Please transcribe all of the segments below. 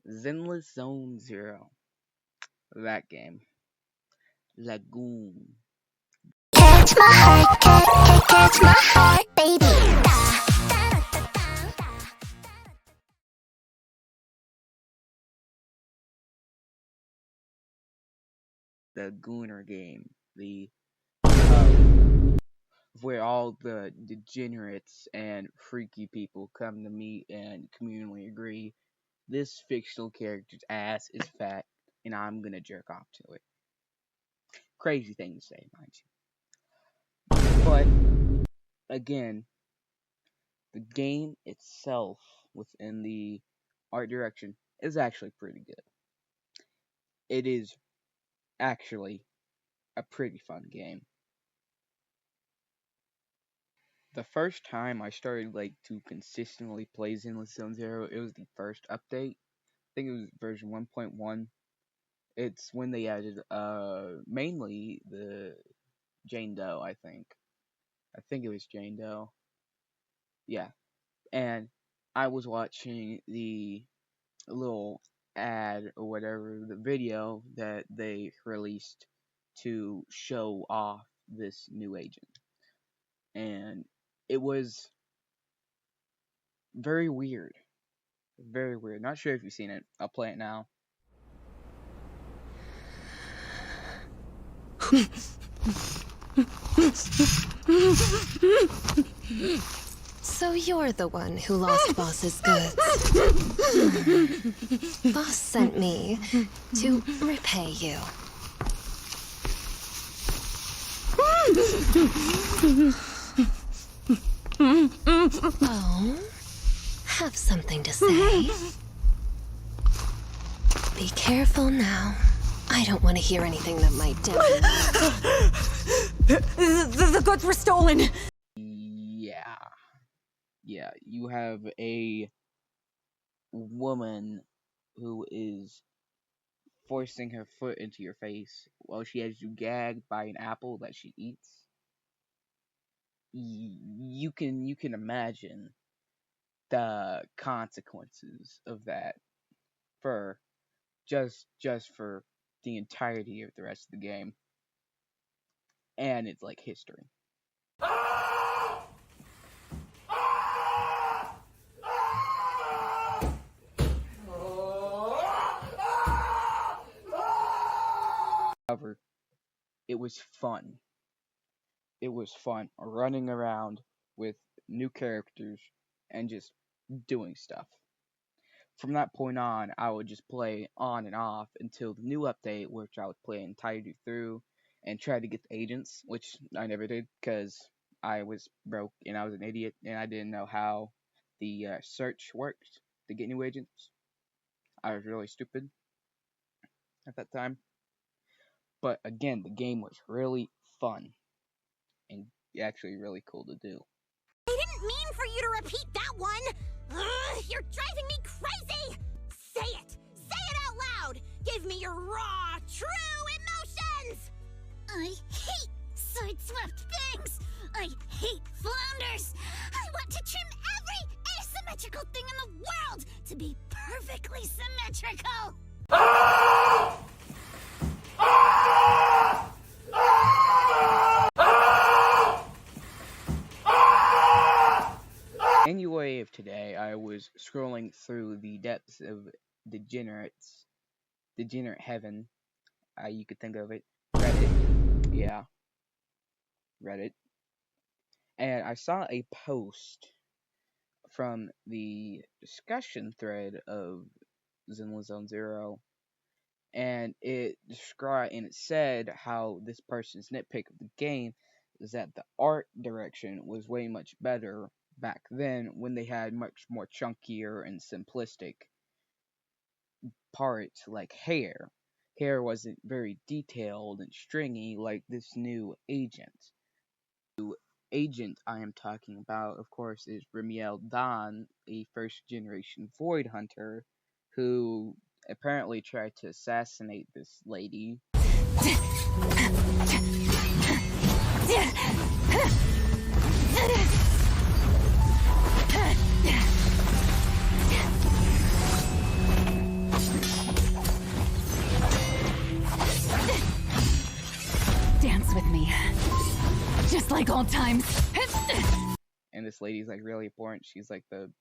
Zenless Zone Zero. That game. Lagoon. Catch my heart, catch my heart, baby. The Gooner game. Where all the degenerates and freaky people come to meet and communally agree this fictional character's ass is fat and I'm gonna jerk off to it. Crazy thing to say, mind you. But again, the game itself within the art direction is actually pretty good. It is actually a pretty fun game. The first time I started to consistently play Zenless Zone Zero, it was the first update. I think it was version 1.1. It's when they added mainly the Jane Doe, I think. I think it was Jane Doe. Yeah. And I was watching the little ad or whatever, the video that they released to show off this new agent. And it was very weird. Very weird. Not sure if you've seen it. I'll play it now. So you're the one who lost Boss's goods. Boss sent me to repay you. Oh, have something to say? Be careful now. I don't want to hear anything that might damage. The goods were stolen. Yeah, you have a woman who is forcing her foot into your face while she has you gagged by an apple that she eats. You can imagine the consequences of that for just for the entirety of the rest of the game. And it's like history. However, it was fun. It was fun running around with new characters and just doing stuff. From that point on, I would just play on and off until the new update, which I would play entirely through and try to get the agents, which I never did because I was broke and I was an idiot and I didn't know how the search worked to get new agents. I was really stupid at that time. But again, the game was really fun and actually really cool to do. I didn't mean for you to repeat that one. Ugh, you're driving me crazy. Say it. Say it out loud. Give me your raw, true emotions. I hate side-swept things. I hate flounders. I want to trim every asymmetrical thing in the world to be perfectly symmetrical. Anyway, of today, I was scrolling through the depths of degenerate heaven. You could think of it. Reddit. Yeah. Reddit. And I saw a post from the discussion thread of Zenless Zone Zero. And it said how this person's nitpick of the game is that the art direction was way much better back then when they had much more chunkier and simplistic parts like hair. Hair wasn't very detailed and stringy like this new agent. The new agent I am talking about, of course, is Remielle, a first generation Void Hunter who apparently tried to assassinate this lady. Just like old times. And this lady's like really important. She's like the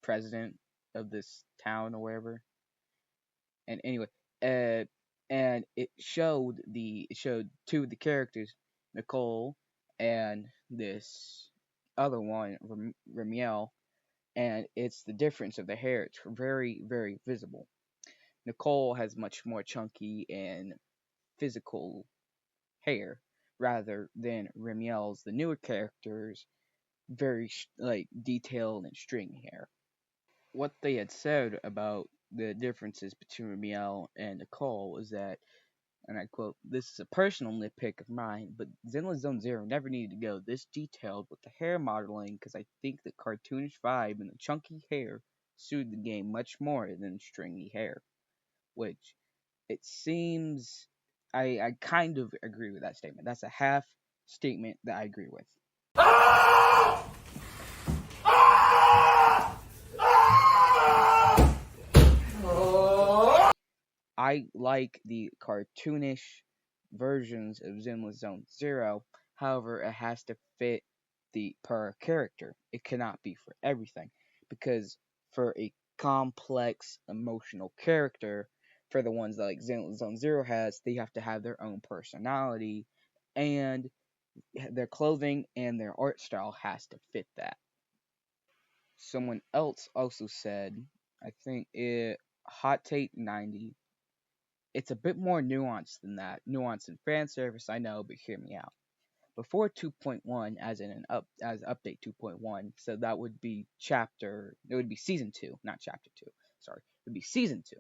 president of this town or wherever. And anyway, uh, and it showed two of the characters, Nicole and this other one, Remielle, and it's the difference of the hair. It's very, very visible. Nicole has much more chunky and physical hair, rather than Remielle's, the newer characters, very like detailed and stringy hair. What they had said about the differences between Remielle and Nicole was that, and I quote, "This is a personal nitpick of mine, but Zenless Zone Zero never needed to go this detailed with the hair modeling because I think the cartoonish vibe and the chunky hair suited the game much more than stringy hair." Which it seems I kind of agree with that statement. That's a half statement that I agree with. I like the cartoonish versions of Zenless Zone Zero. However, it has to fit the per character. It cannot be for everything because for a complex emotional character, for the ones that like Zenless Zone Zero has, they have to have their own personality, and their clothing and their art style has to fit that. Someone else also said, I think it Hot Take 90, it's a bit more nuanced than that. Nuance and fan service, I know, but hear me out. Before 2.1, as in as update 2.1, so that would be it would be season 2, not chapter 2. Sorry, it would be season 2.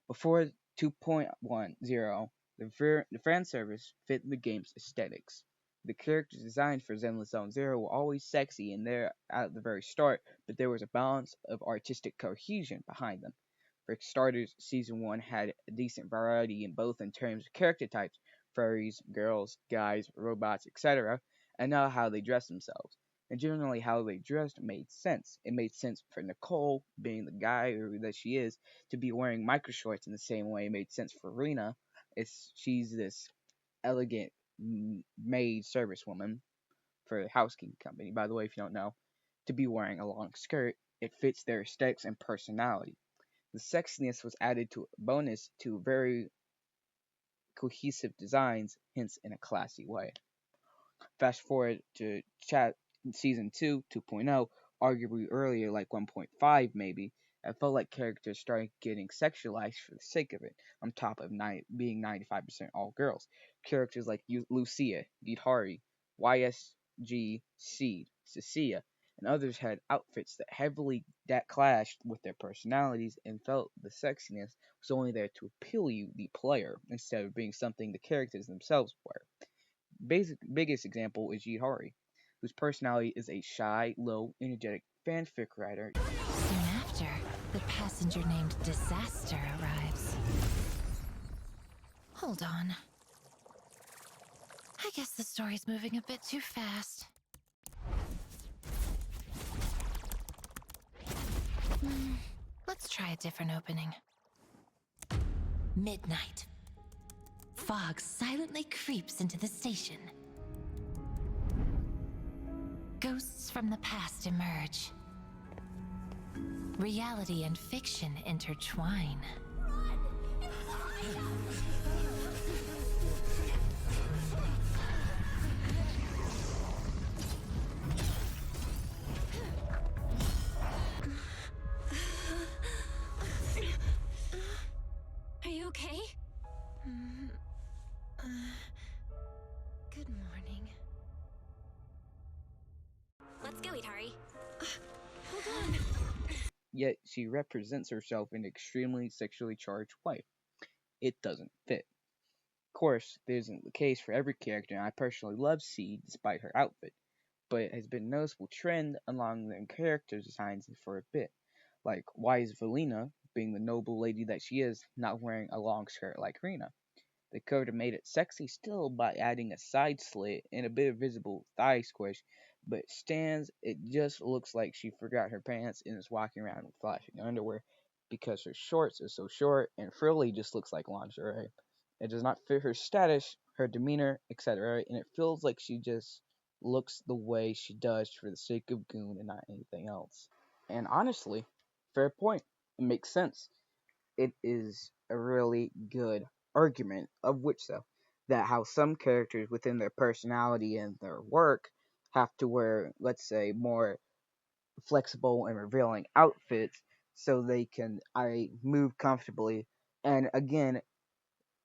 Before 2.10, the fan service fit the game's aesthetics. The characters designed for Zenless Zone Zero were always sexy and there at the very start, but there was a balance of artistic cohesion behind them. For starters, Season 1 had a decent variety in terms of character types, furries, girls, guys, robots, etc., and not how they dress themselves. And generally, how they dressed made sense. It made sense for Nicole, being the guy that she is, to be wearing micro shorts in the same way it made sense for Rena. She's this elegant maid service woman for a housekeeping company. By the way, if you don't know, to be wearing a long skirt, it fits their aesthetics and personality. The sexiness was added to a bonus to very cohesive designs, hence in a classy way. Fast forward to chat season 2, 2.0, arguably earlier, like 1.5 maybe, I felt like characters started getting sexualized for the sake of it, on top of being 95% all girls. Characters like Lucia, Githari, YSG, Seed, Cecilia, and others had outfits that clashed with their personalities and felt the sexiness was only there to appeal you, the player, instead of being something the characters themselves were. Biggest example is Jihari, whose personality is a shy, low, energetic fanfic writer. Soon after, the passenger named Disaster arrives. Hold on. I guess the story's moving a bit too fast. Let's try a different opening. Midnight. Fog silently creeps into the station. Ghosts from the past emerge. Reality and fiction intertwine. Are you okay? Good morning. Let's go, Itari. Hold on. Yet she represents herself in an extremely sexually charged way. It doesn't fit. Of course, this isn't the case for every character, and I personally love Seed despite her outfit, but it has been a noticeable trend along the character designs for a bit. Like, why is Valina, being the noble lady that she is, not wearing a long skirt like Rena? They could have made it sexy still by adding a side slit and a bit of visible thigh squish, but it just looks like she forgot her pants and is walking around with flashing underwear because her shorts are so short and frilly just looks like lingerie. It does not fit her status, her demeanor, etc., and it feels like she just looks the way she does for the sake of goon and not anything else. And honestly, fair point. It makes sense. It is a really good argument, of which though, that how some characters within their personality and their work have to wear, let's say, more flexible and revealing outfits so they can move comfortably and again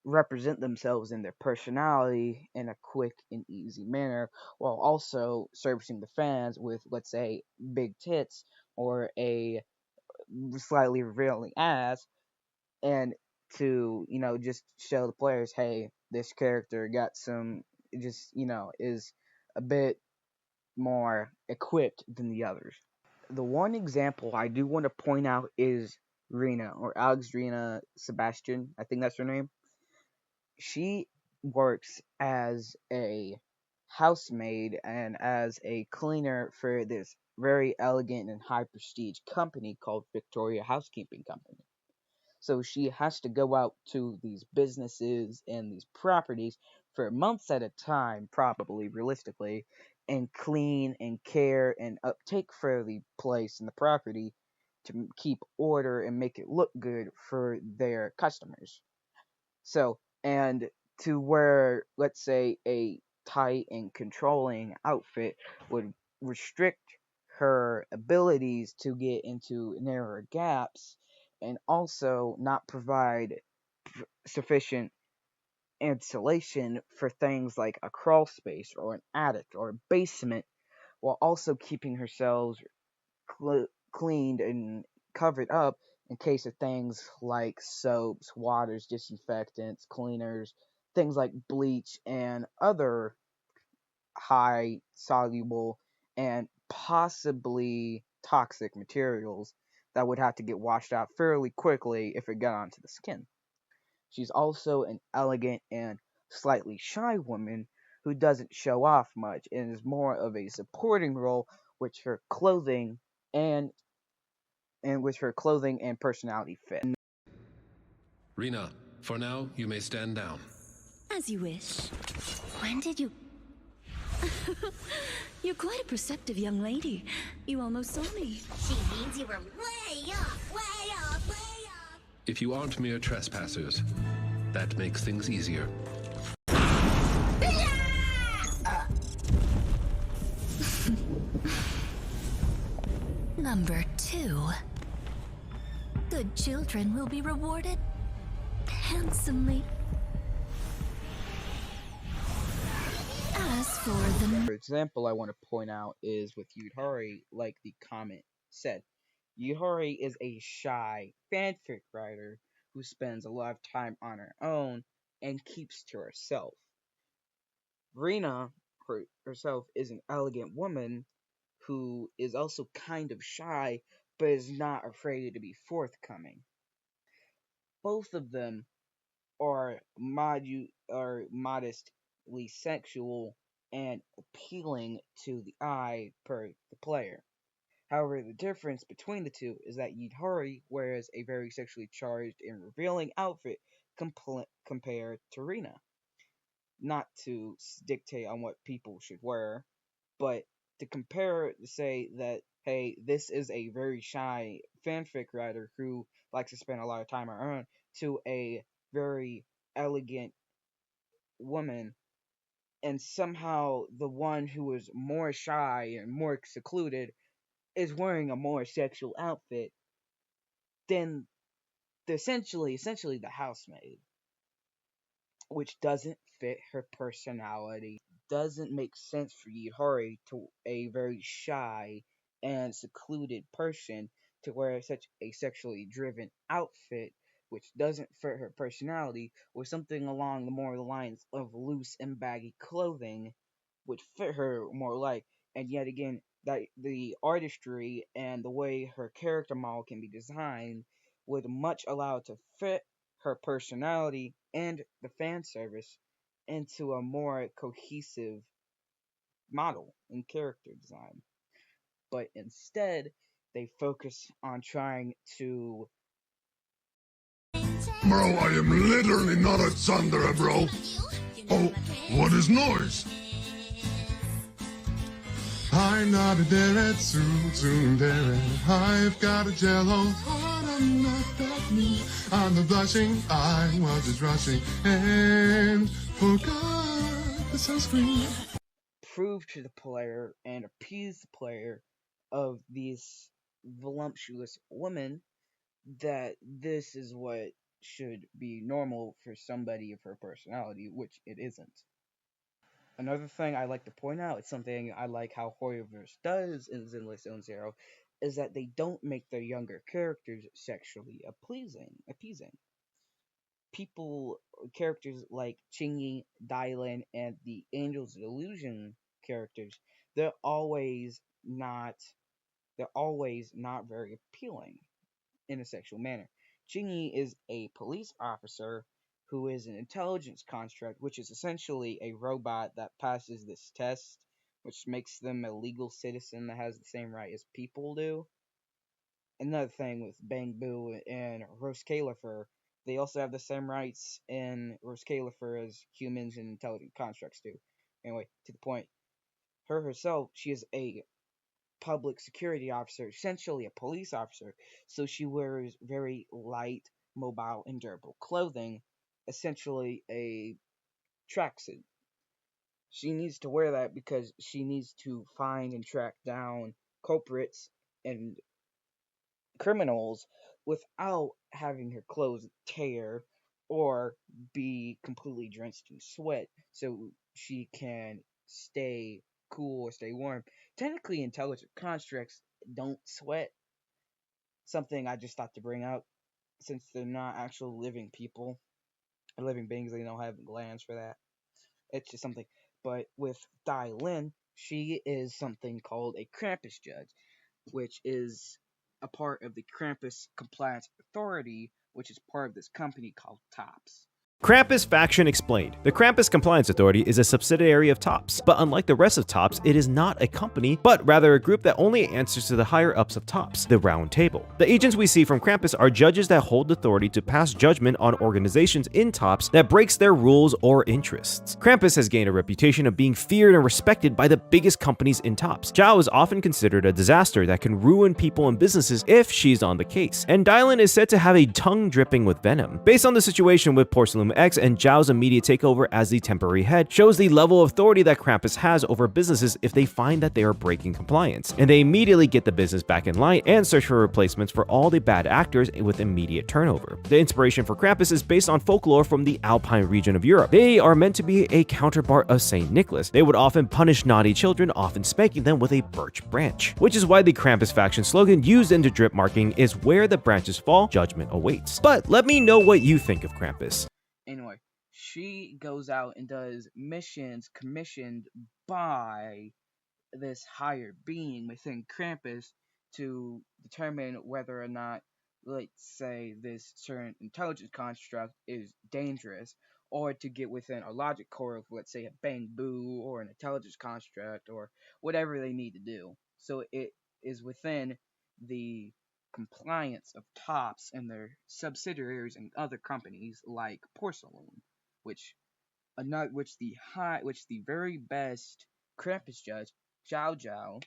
represent themselves in their personality in a quick and easy manner while also servicing the fans with, let's say, big tits or a slightly revealing ass, and to just show the players, hey, this character got some, just is a bit more equipped than the others. The one example I do want to point out is Rena, or Alexandrina Sebastian, I think that's her name. She works as a housemaid and as a cleaner for this very elegant and high prestige company called Victoria Housekeeping Company. So she has to go out to these businesses and these properties for months at a time, probably realistically, and clean and care and uptake for the place and the property to keep order and make it look good for their customers. So, and to wear, let's say, a tight and controlling outfit would restrict her abilities to get into narrower gaps and also not provide sufficient insulation for things like a crawl space or an attic or a basement, while also keeping herself cleaned and covered up in case of things like soaps, waters, disinfectants, cleaners, things like bleach, and other high soluble and possibly toxic materials that would have to get washed out fairly quickly if it got onto the skin. She's also an elegant and slightly shy woman who doesn't show off much and is more of a supporting role, which her clothing and which her clothing and personality fit. Rena, for now, you may stand down. As you wish. When did you... You're quite a perceptive young lady. You almost saw me. She means you were way off, way off, way off. If you aren't mere trespassers, that makes things easier. Number 2. Good children will be rewarded handsomely. As for the... For example, I want to point out is with Yudhari, like the comment said. Yudhari is a shy fanfic writer who spends a lot of time on her own and keeps to herself. Rena herself is an elegant woman who is also kind of shy, but is not afraid to be forthcoming. Both of them are modestly sexual and appealing to the eye per the player. However, the difference between the two is that Yudhari wears a very sexually charged and revealing outfit compared to Rena. Not to dictate on what people should wear, but to compare, to say that, hey, this is a very shy fanfic writer who likes to spend a lot of time on her own, to a very elegant woman, and somehow the one who is more shy and more secluded is wearing a more sexual outfit than essentially the housemaid, which doesn't fit her personality. Doesn't make sense for Yihari, to a very shy and secluded person, to wear such a sexually driven outfit which doesn't fit her personality, or something along the more lines of loose and baggy clothing would fit her more like. And yet again, that the artistry and the way her character model can be designed would much allow it to fit her personality and the fan service into a more cohesive model and character design. But instead, they focus on trying to... Bro, I am literally not a tsundere, bro. Oh, what is noise? I'm not a dare soon dare. I've got a jello heart, I'm not that me. I'm the blushing, I was just rushing and forgot the sunscreen. Prove to the player and appease the player of these voluptuous women that this is what should be normal for somebody of her personality, which it isn't. Another thing I like to point out, it's something I like how hoyoverse does in Zenless Zone Zero, is that they don't make their younger characters sexually appeasing. People, characters like Chingy, Dylan, and the Angel's Illusion characters, they're always not they're always not very appealing in a sexual manner. Chingy is a police officer who is an intelligence construct, which is essentially a robot that passes this test, which makes them a legal citizen that has the same right as people do. Another thing with Bang Boo and Rose Califer, they also have the same rights in Rose Califer as humans and intelligent constructs do. Anyway, to the point, her herself, she is a public security officer, essentially a police officer, so she wears very light, mobile, and durable clothing, essentially a tracksuit. She needs to wear that because she needs to find and track down culprits and criminals without having her clothes tear or be completely drenched in sweat so she can stay cool or stay warm. Technically, intelligent constructs don't sweat, something I just thought to bring up since they're not actual living people or living beings, they don't have glands for that. It's just something. But with Dai Lin, she is something called a Krampus judge, which is a part of the Krampus Compliance Authority, which is part of this company called TOPS. Krampus Faction explained. The Krampus Compliance Authority is a subsidiary of TOPS, but unlike the rest of TOPS, it is not a company, but rather a group that only answers to the higher-ups of TOPS, the Round Table. The agents we see from Krampus are judges that hold authority to pass judgment on organizations in TOPS that breaks their rules or interests. Krampus has gained a reputation of being feared and respected by the biggest companies in TOPS. Zhao is often considered a disaster that can ruin people and businesses if she's on the case, and Dylan is said to have a tongue dripping with venom. Based on the situation with Porcelain X and Zhao's immediate takeover as the temporary head shows the level of authority that Krampus has over businesses if they find that they are breaking compliance, and they immediately get the business back in line and search for replacements for all the bad actors with immediate turnover. The inspiration for Krampus is based on folklore from the Alpine region of Europe. They are meant to be a counterpart of Saint Nicholas. They would often punish naughty children, often spanking them with a birch branch, which is why the Krampus faction slogan used into drip marking is "Where the branches fall, judgment awaits." But let me know what you think of Krampus. Anyway, she goes out and does missions commissioned by this higher being within Krampus to determine whether or not, let's say, this certain intelligence construct is dangerous, or to get within a logic core of, let's say, a Bang Boo or an intelligence construct or whatever they need to do. So it is within the compliance of TOPS and their subsidiaries and other companies like Porcelain, which which the very best Krampus judge, Zhao Zhao,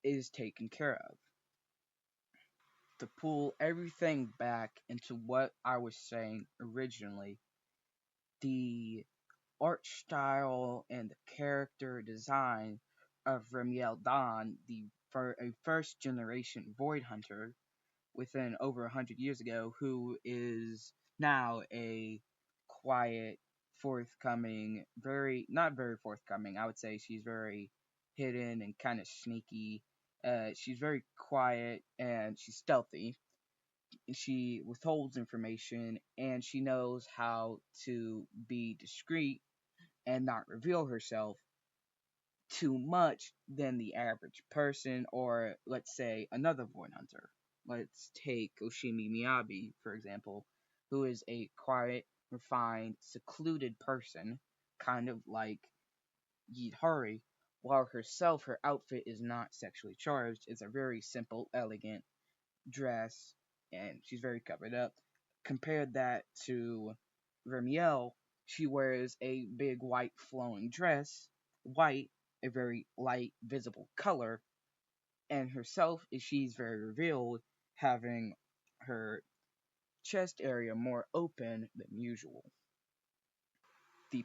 is taken care of. To pull everything back into what I was saying originally, the art style and the character design of Remielle Dawn, for a first generation Void Hunter within over 100 years ago, who is now a quiet, forthcoming, not very forthcoming. I would say she's very hidden and kind of sneaky. She's very quiet and she's stealthy. She withholds information and she knows how to be discreet and not reveal herself too much than the average person, or let's say another Void Hunter. Let's take Oshimi Miyabi, for example, who is a quiet, refined, secluded person, kind of like Yidhari, while her outfit is not sexually charged. It's a very simple, elegant dress, and she's very covered up. Compare that to Remielle, she wears a big white flowing dress, white, a very light, visible color, and herself, she's very revealed, having her chest area more open than usual. The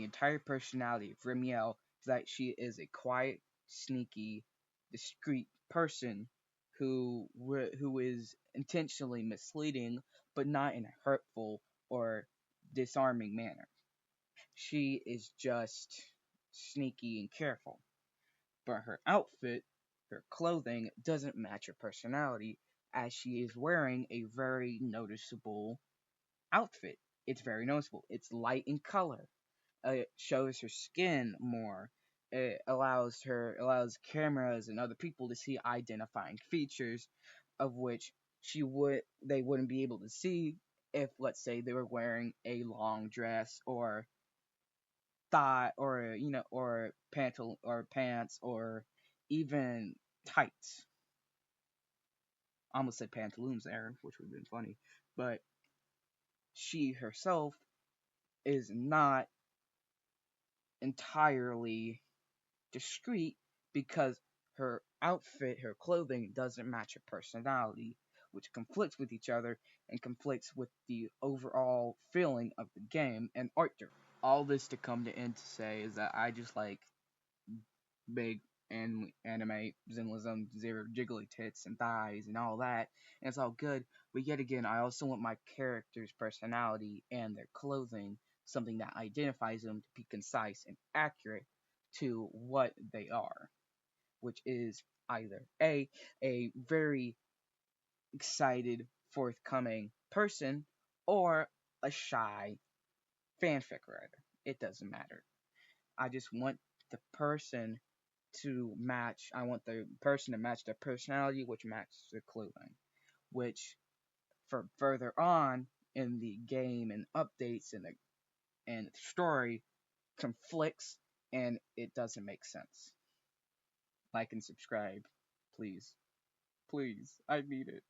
entire personality of Remielle is that she is a quiet, sneaky, discreet person who is intentionally misleading, but not in a hurtful or disarming manner. She is just sneaky and careful, but her outfit, her clothing, doesn't match her personality, as she is wearing a very noticeable outfit. It's very noticeable. It's light in color. It shows her skin more. It allows cameras and other people to see identifying features of which they wouldn't be able to see if, let's say, they were wearing a long dress or thigh or or pants or even tights. I almost said pantaloons there, which would have been funny, but she herself is not entirely discreet because her outfit, her clothing doesn't match her personality, which conflicts with each other and conflicts with the overall feeling of the game and art direction. All this to come to end to say is that I just like big and anime, Zenless Zone Zero, jiggly tits and thighs and all that, and it's all good. But yet again, I also want my character's personality and their clothing, something that identifies them, to be concise and accurate to what they are, which is either a very excited, forthcoming person, or a shy fanfic writer. It doesn't matter. I just want the person I want the person to match their personality, which matches their clothing, which for further on in the game and updates and the story conflicts and it doesn't make sense. Like and subscribe, please. Please, I need it.